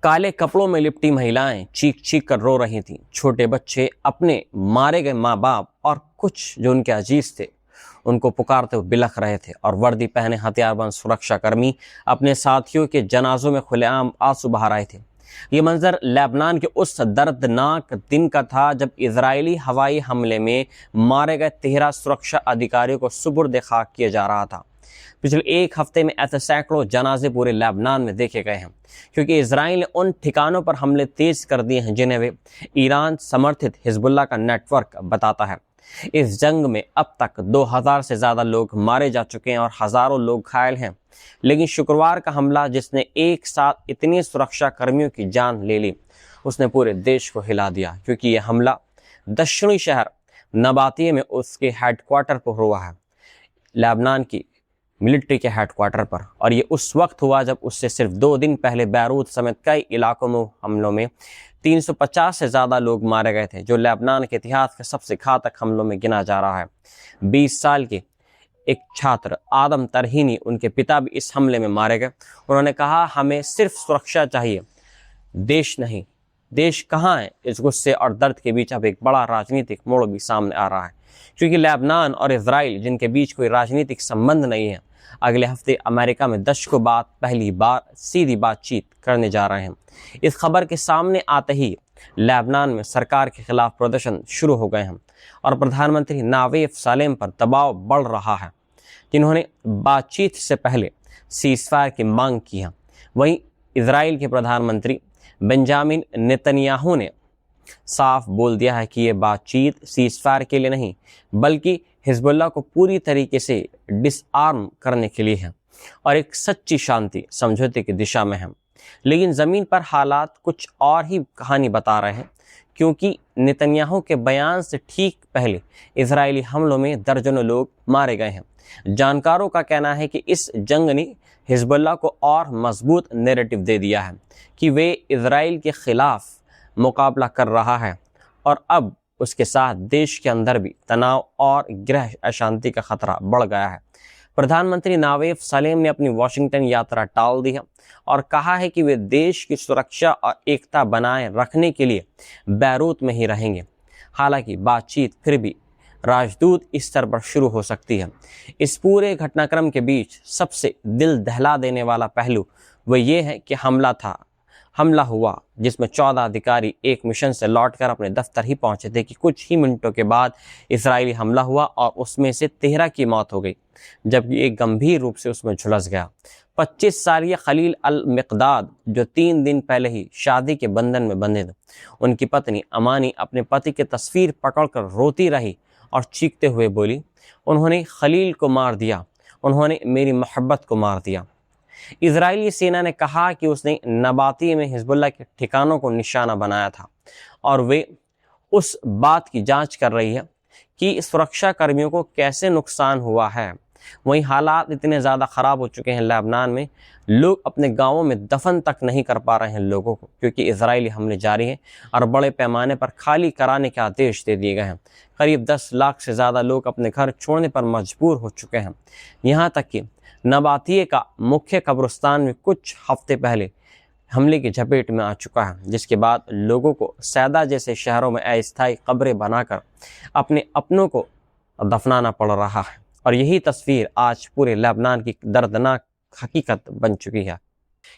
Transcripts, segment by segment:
काले कपड़ों में लिपटी महिलाएं चीख चीख कर रो रही थीं। छोटे बच्चे अपने मारे गए माँ बाप और कुछ जो उनके अजीज थे उनको पुकारते हुए बिलख रहे थे, और वर्दी पहने हथियारबंद सुरक्षाकर्मी अपने साथियों के जनाजों में खुलेआम आंसू बहा रहे थे। ये मंजर लेबनान के उस दर्दनाक दिन का था जब इजरायली हवाई हमले में मारे गए 13 सुरक्षा अधिकारियों को सुपुर्द खाक किया जा रहा था। पिछले एक हफ्ते में ऐसे सैकड़ों जनाजे पूरे लेबनान में देखे गए हैं, क्योंकि इजराइल ने उन ठिकानों पर हमले तेज कर दिए हैं जिन्हें वे ईरान समर्थित हिजबुल्लाह का नेटवर्क बताता है। इस जंग में अब तक 2000 से ज्यादा लोग मारे जा चुके हैं और हजारों लोग घायल हैं। लेकिन शुक्रवार का हमला, जिसने एक साथ इतने सुरक्षा कर्मियों की जान ले ली, उसने पूरे देश को हिला दिया, क्योंकि यह हमला दक्षिणी शहर नबातिये में उसके हेडक्वार्टर पर हुआ है, लेबनान की मिलिट्री के हेडक्वार्टर पर। और ये उस वक्त हुआ जब उससे सिर्फ 2 दिन पहले बैरूत समेत कई इलाकों में हमलों में 350 से ज़्यादा लोग मारे गए थे, जो लेबनान के इतिहास के सबसे घातक हमलों में गिना जा रहा है। 20 साल के एक छात्र आदम तरहीनी, उनके पिता भी इस हमले में मारे गए। उन्होंने कहा, हमें सिर्फ सुरक्षा चाहिए, देश नहीं। देश कहाँ है? इस गुस्से और दर्द के बीच अब एक बड़ा राजनीतिक मोड़ भी सामने आ रहा है, क्योंकि लेबनान और इजराइल, जिनके बीच कोई राजनीतिक संबंध नहीं है, अगले हफ्ते अमेरिका में दशकों बाद पहली बार सीधी बातचीत करने जा रहे हैं। इस खबर के सामने आते ही लेबनान में सरकार के खिलाफ प्रदर्शन शुरू हो गए हैं और प्रधानमंत्री नावेफ सालेम पर दबाव बढ़ रहा है, जिन्होंने बातचीत से पहले सीज़फायर की मांग की है। वहीं इजराइल के प्रधानमंत्री बेंजामिन नेतन्याहू ने साफ बोल दिया है कि ये बातचीत सीज़फायर के लिए नहीं, बल्कि हिजबुल्लाह को पूरी तरीके से डिसआर्म करने के लिए है और एक सच्ची शांति समझौते की दिशा में है। लेकिन ज़मीन पर हालात कुछ और ही कहानी बता रहे हैं, क्योंकि नेतन्याहू के बयान से ठीक पहले इजरायली हमलों में दर्जनों लोग मारे गए हैं। जानकारों का कहना है कि इस जंग ने हिजबुल्लाह को और मजबूत नैरेटिव दे दिया है कि वे इजराइल के खिलाफ मुकाबला कर रहा है, और अब उसके साथ देश के अंदर भी तनाव और गृह अशांति का खतरा बढ़ गया है। प्रधानमंत्री नावेफ सलेम ने अपनी वाशिंगटन यात्रा टाल दी है और कहा है कि वे देश की सुरक्षा और एकता बनाए रखने के लिए बैरूत में ही रहेंगे। हालांकि बातचीत फिर भी राजदूत स्तर पर शुरू हो सकती है। इस पूरे घटनाक्रम के बीच सबसे दिल दहला देने वाला पहलू वह ये है कि हमला हुआ जिसमें 14 अधिकारी एक मिशन से लौटकर अपने दफ्तर ही पहुंचे थे कि कुछ ही मिनटों के बाद इजरायली हमला हुआ और उसमें से 13 की मौत हो गई, जबकि एक गंभीर रूप से उसमें झुलस गया। 25 सालीय खलील अल मिकदाद, जो 3 दिन पहले ही शादी के बंधन में बंधे थे, उनकी पत्नी अमानी अपने पति की तस्वीर पकड़कर रोती रही और चीखते हुए बोली, उन्होंने खलील को मार दिया, उन्होंने मेरी मोहब्बत को मार दिया। इजरायली सेना ने कहा कि उसने नबाती में हिजबुल्लाह के ठिकानों को निशाना बनाया था और वे उस बात की जांच कर रही है कि सुरक्षा कर्मियों को कैसे नुकसान हुआ है। वहीं हालात इतने ज़्यादा ख़राब हो चुके हैं लेबनान में, लोग अपने गांवों में दफन तक नहीं कर पा रहे हैं लोगों को, क्योंकि इजरायली हमले जारी हैं और बड़े पैमाने पर खाली कराने के आदेश दे दिए गए हैं। करीब 10 लाख से ज़्यादा लोग अपने घर छोड़ने पर मजबूर हो चुके हैं। यहाँ तक कि नबातिये का मुख्य कब्रिस्तान में कुछ हफ्ते पहले हमले की झपेट में आ चुका है, जिसके बाद लोगों को सैदा जैसे शहरों में अस्थायी कब्रें बनाकर अपने अपनों को दफनाना पड़ रहा है। और यही तस्वीर आज पूरे लेबनान की दर्दनाक हकीकत बन चुकी है।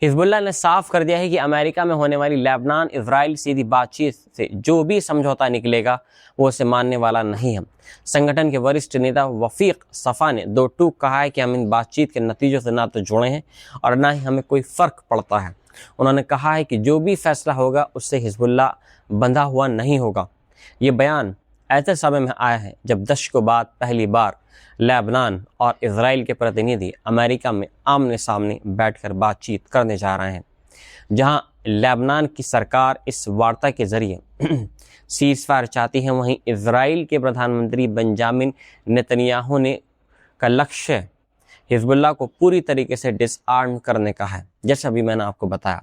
हिजबुल्लाह ने साफ कर दिया है कि अमेरिका में होने वाली लेबनान इजराइल सीधी बातचीत से जो भी समझौता निकलेगा वो उसे मानने वाला नहीं है। संगठन के वरिष्ठ नेता वफीक सफ़ा ने 2 टूक कहा है कि हम इन बातचीत के नतीजों से ना तो जुड़े हैं और ना ही हमें कोई फ़र्क पड़ता है। उन्होंने कहा है कि जो भी फैसला होगा उससे हिजबुल्लाह बंधा हुआ नहीं होगा। ये बयान ऐसे समय में आया है जब दशकों बाद पहली बार लेबनान और इजराइल के प्रतिनिधि अमेरिका में आमने सामने बैठकर बातचीत करने जा रहे हैं। जहां लेबनान की सरकार इस वार्ता के जरिए सीज़फायर चाहती है, वहीं इजराइल के प्रधानमंत्री बेंजामिन नेतन्याहू ने का लक्ष्य हिजबुल्लाह को पूरी तरीके से डिसआर्म करने का है, जैसा भी मैंने आपको बताया,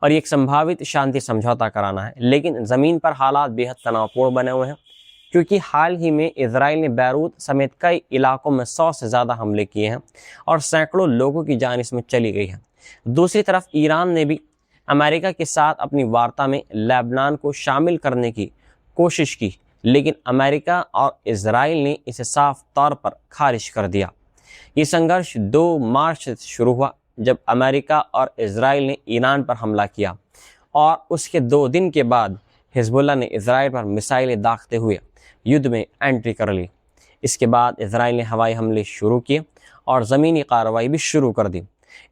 और एक संभावित शांति समझौता कराना है। लेकिन ज़मीन पर हालात बेहद तनावपूर्ण बने हुए हैं, क्योंकि हाल ही में इजराइल ने बैरूत समेत कई इलाकों में 100 से ज़्यादा हमले किए हैं और सैकड़ों लोगों की जान इसमें चली गई है। दूसरी तरफ ईरान ने भी अमेरिका के साथ अपनी वार्ता में लेबनान को शामिल करने की कोशिश की, लेकिन अमेरिका और इजराइल ने इसे साफ तौर पर खारिज कर दिया। ये संघर्ष 2 मार्च से शुरू हुआ, जब अमेरिका और इजराइल ने ईरान पर हमला किया और उसके 2 दिन के बाद हिजबुल्लाह ने इजराइल पर मिसाइलें दागते हुए युद्ध में एंट्री कर ली। इसके बाद इजराइल ने हवाई हमले शुरू किए और ज़मीनी कार्रवाई भी शुरू कर दी।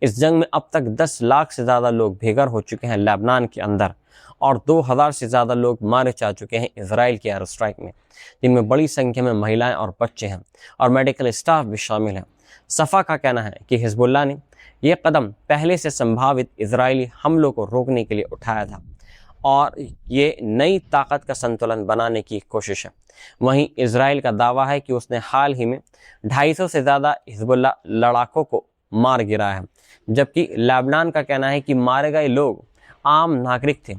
इस जंग में अब तक 10 लाख से ज़्यादा लोग बेघर हो चुके हैं लेबनान के अंदर, और 2000 से ज़्यादा लोग मारे जा चुके हैं इजराइल के एयर स्ट्राइक में, जिनमें बड़ी संख्या में महिलाएं और बच्चे हैं और मेडिकल स्टाफ भी शामिल हैं। सफ़ा का कहना है कि हिजबुल्लाह ने यह कदम पहले से संभावित इजरायली हमलों को रोकने के लिए उठाया था और ये नई ताकत का संतुलन बनाने की कोशिश है। वहीं इजराइल का दावा है कि उसने हाल ही में 250 से ज़्यादा हिजबुल्लाह लड़ाकों को मार गिराया है, जबकि लेबनान का कहना है कि मारे गए लोग आम नागरिक थे।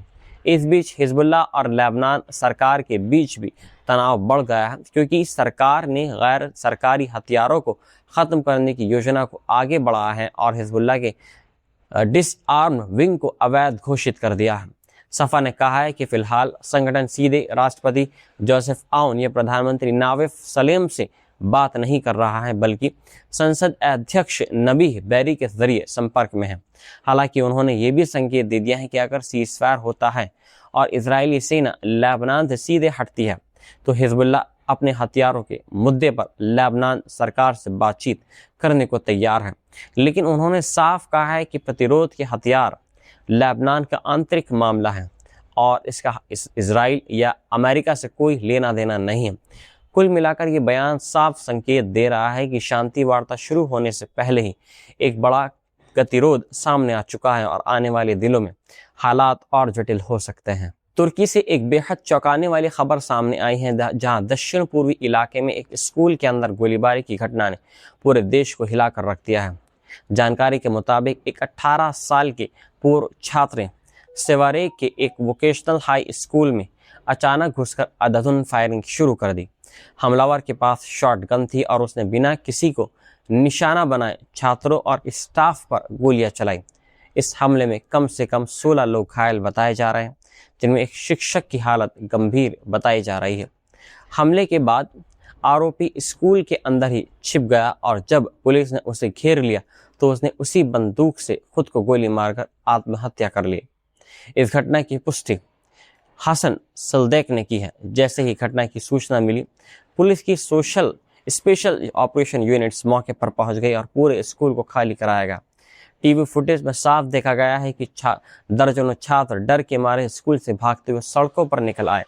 इस बीच हिजबुल्लाह और लेबनान सरकार के बीच भी तनाव बढ़ गया है, क्योंकि सरकार ने गैर सरकारी हथियारों को ख़त्म करने की योजना को आगे बढ़ाया है और हिजबुल्लाह के डिसआर्म विंग को अवैध घोषित कर दिया है। सफ़ा ने कहा है कि फ़िलहाल संगठन सीधे राष्ट्रपति जोसेफ आउन या प्रधानमंत्री नावेफ सलेम से बात नहीं कर रहा है, बल्कि संसद अध्यक्ष नबीह बैरी के जरिए संपर्क में है। हालांकि उन्होंने ये भी संकेत दे दिया है कि अगर सीज़फायर होता है और इजरायली सेना लेबनान से सीधे हटती है, तो हिजबुल्लाह अपने हथियारों के मुद्दे पर लेबनान सरकार से बातचीत करने को तैयार है। लेकिन उन्होंने साफ कहा है कि प्रतिरोध के हथियार लेबनान का आंतरिक मामला है और इसका इजराइल या अमेरिका से कोई लेना देना नहीं है। कुल मिलाकर ये बयान साफ संकेत दे रहा है कि शांति वार्ता शुरू होने से पहले ही एक बड़ा गतिरोध सामने आ चुका है और आने वाले दिनों में हालात और जटिल हो सकते हैं। तुर्की से एक बेहद चौंकाने वाली खबर सामने आई है, जहां दक्षिण पूर्वी इलाके में एक स्कूल के अंदर गोलीबारी की घटना ने पूरे देश को हिलाकर रख दिया है। जानकारी के मुताबिक एक 18 साल के पूर्व छात्र सेवारेक के एक वोकेशनल हाई स्कूल में अचानक घुसकर अंधाधुंध फायरिंग शुरू कर दी। हमलावर के पास शॉटगन थी और उसने बिना किसी को निशाना बनाए छात्रों और स्टाफ पर गोलियां चलाई। इस हमले में कम से कम 16 लोग घायल बताए जा रहे हैं, जिनमें एक शिक्षक की हालत गंभीर बताई जा रही है। हमले के बाद आरोपी स्कूल के अंदर ही छिप गया और जब पुलिस ने उसे घेर लिया तो उसने उसी बंदूक से खुद को गोली मारकर आत्महत्या कर ली। इस घटना की पुष्टि हसन सल्देक ने की है। जैसे ही घटना की सूचना मिली, पुलिस की स्पेशल ऑपरेशन यूनिट्स मौके पर पहुंच गई और पूरे स्कूल को खाली कराया गया। टीवी फुटेज में साफ देखा गया है कि दर्जनों छात्र डर के मारे स्कूल से भागते हुए सड़कों पर निकल आए।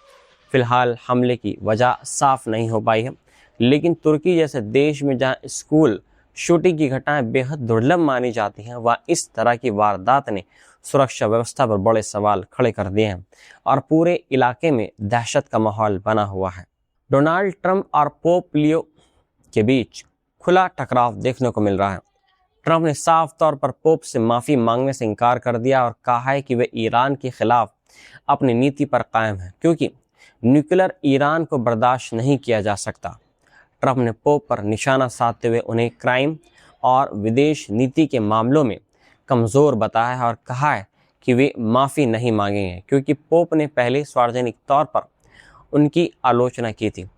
फिलहाल हमले की वजह साफ नहीं हो पाई है, लेकिन तुर्की जैसे देश में जहां स्कूल शूटिंग की घटनाएं बेहद दुर्लभ मानी जाती हैं, वहाँ इस तरह की वारदात ने सुरक्षा व्यवस्था पर बड़े सवाल खड़े कर दिए हैं और पूरे इलाके में दहशत का माहौल बना हुआ है। डोनाल्ड ट्रंप और पोप लियो के बीच खुला टकराव देखने को मिल रहा है। ट्रंप ने साफ तौर पर पोप से माफ़ी मांगने से इनकार कर दिया और कहा है कि वे ईरान के खिलाफ अपनी नीति पर कायम है, क्योंकि न्यूक्लियर ईरान को बर्दाश्त नहीं किया जा सकता। ट्रंप ने पोप पर निशाना साधते हुए उन्हें क्राइम और विदेश नीति के मामलों में कमज़ोर बताया है और कहा है कि वे माफ़ी नहीं मांगेंगे, क्योंकि पोप ने पहले सार्वजनिक तौर पर उनकी आलोचना की थी।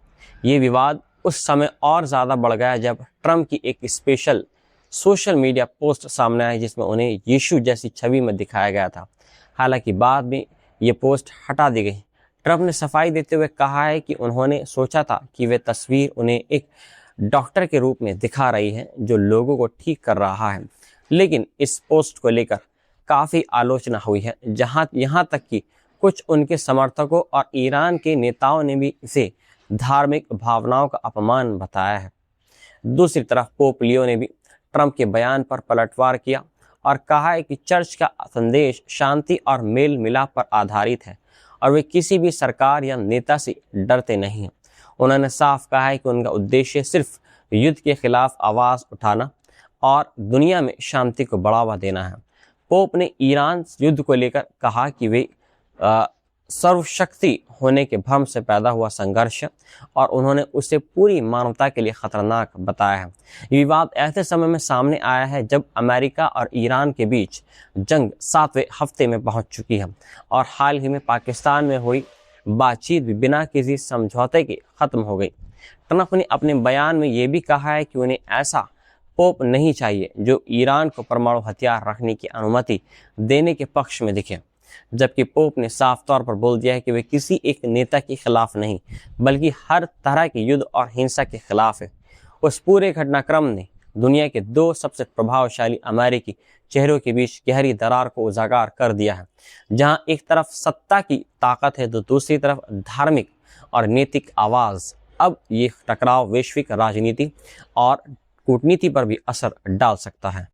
ये विवाद उस समय और ज़्यादा बढ़ गया जब ट्रंप की एक स्पेशल सोशल मीडिया पोस्ट सामने आई जिसमें उन्हें यीशु जैसी छवि में दिखाया गया था। हालांकि बाद में ये पोस्ट हटा दी गई। ट्रंप ने सफाई देते हुए कहा है कि उन्होंने सोचा था कि वे तस्वीर उन्हें एक डॉक्टर के रूप में दिखा रही है जो लोगों को ठीक कर रहा है, लेकिन इस पोस्ट को लेकर काफ़ी आलोचना हुई है, यहाँ तक कि कुछ उनके समर्थकों और ईरान के नेताओं ने भी इसे धार्मिक भावनाओं का अपमान बताया है। दूसरी तरफ पोप लियो ने भी ट्रंप के बयान पर पलटवार किया और कहा है कि चर्च का संदेश शांति और मेल मिलाप पर आधारित है और वे किसी भी सरकार या नेता से डरते नहीं हैं। उन्होंने साफ कहा है कि उनका उद्देश्य सिर्फ युद्ध के खिलाफ आवाज़ उठाना और दुनिया में शांति को बढ़ावा देना है। पोप ने ईरान युद्ध को लेकर कहा कि वे सर्वशक्ति होने के भ्रम से पैदा हुआ संघर्ष और उन्होंने उसे पूरी मानवता के लिए खतरनाक बताया है। ये विवाद ऐसे समय में सामने आया है जब अमेरिका और ईरान के बीच जंग 7वें हफ्ते में पहुंच चुकी है और हाल ही में पाकिस्तान में हुई बातचीत भी बिना किसी समझौते के खत्म हो गई। ट्रंप ने अपने बयान में ये भी कहा है कि उन्हें ऐसा पोप नहीं चाहिए जो ईरान को परमाणु हथियार रखने की अनुमति देने के पक्ष में दिखे, जबकि पोप ने साफ तौर पर बोल दिया है कि वे किसी एक नेता के खिलाफ नहीं बल्कि हर तरह के युद्ध और हिंसा के खिलाफ है। उस पूरे घटनाक्रम ने दुनिया के 2 सबसे प्रभावशाली अमेरिकी चेहरों के बीच गहरी दरार को उजागर कर दिया है, जहां एक तरफ सत्ता की ताकत है तो दूसरी तरफ धार्मिक और नैतिक आवाज। अब ये टकराव वैश्विक राजनीति और कूटनीति पर भी असर डाल सकता है।